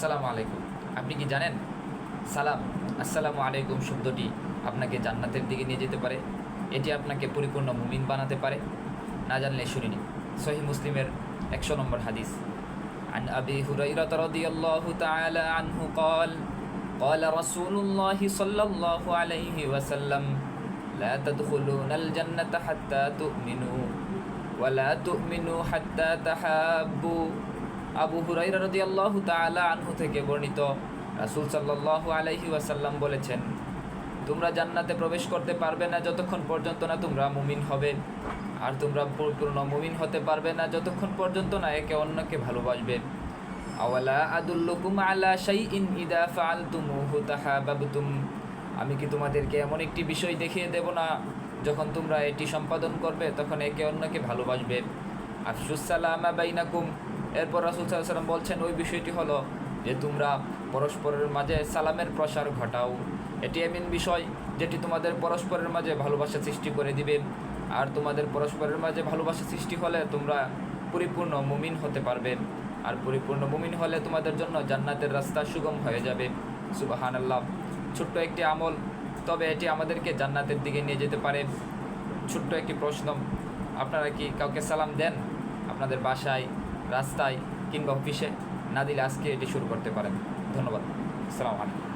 আসসালামু আলাইকুম। আপনি কি জানেন সালাম আসসালামু আলাইকুম শব্দটি আপনাকে জান্নাতের দিকে নিয়ে যেতে পারে? এটি আপনাকে পরিপূর্ণ মুমিন বানাতে পারে। না জানলে শুনিনি। সহিহ মুসলিমের 100 নম্বর হাদিস। عن أبي هريرة رضي الله تعالى عنه قال قال رسول الله صلى الله عليه وسلم لا تدخلون الجنة حتى تؤمنوا ولا تؤمنوا حتى تحابوا। আবু হুরাইরা রাদিয়াল্লাহু তাআলা আনহু থেকে বর্ণিত, রাসূল সাল্লাল্লাহু আলাইহি ওয়াসাল্লাম বলেছেন, তোমরা জান্নাতে প্রবেশ করতে পারবে না যতক্ষণ পর্যন্ত না তোমরা মুমিন হবে, আর তোমরা পরিপূর্ণ মুমিন হতে পারবে না যতক্ষণ পর্যন্ত না একে অন্যকে ভালোবাসবে। আওয়ালা আদুল্লুকুম আলা শাইইন ইদা ফাআলতুমুহু তাহাবাবতুম। আমি কি তোমাদেরকে এমন একটি বিষয় দেখিয়ে দেব না, যখন তোমরা এটি সম্পাদন করবে তখন একে অন্যকে ভালোবাসবে। আফশুস সালামা বাইনাকুম। এরপর রাসূল সাল্লাল্লাহু আলাইহি ওয়াসাল্লাম বলছেন, ওই বিষয়টি হলো যে তোমরা পরস্পরের মাঝে সালামের প্রসার ঘটাও। এটি এমন বিষয় যেটি তোমাদের পরস্পরের মাঝে ভালোবাসা সৃষ্টি করে দিবে, আর তোমাদের পরস্পরের মাঝে ভালোবাসা সৃষ্টি হলে তোমরা পরিপূর্ণ মুমিন হতে পারবে, আর পরিপূর্ণ মুমিন হলে তোমাদের জন্য জান্নাতের রাস্তা সুগম হয়ে যাবে। সুবহানাল্লাহ। ছোট্ট একটি আমল, তবে এটি আমাদেরকে জান্নাতের দিকে নিয়ে যেতে পারে। ছোট্ট একটি প্রশ্ন, আপনারা কি কাউকে সালাম দেন আপনাদের বাসায়, রাস্তায় কিংবা অফিসে? না দিলে আজকে এটি শুরু করতে পারেন। ধন্যবাদ। আসসালামু আলাইকুম।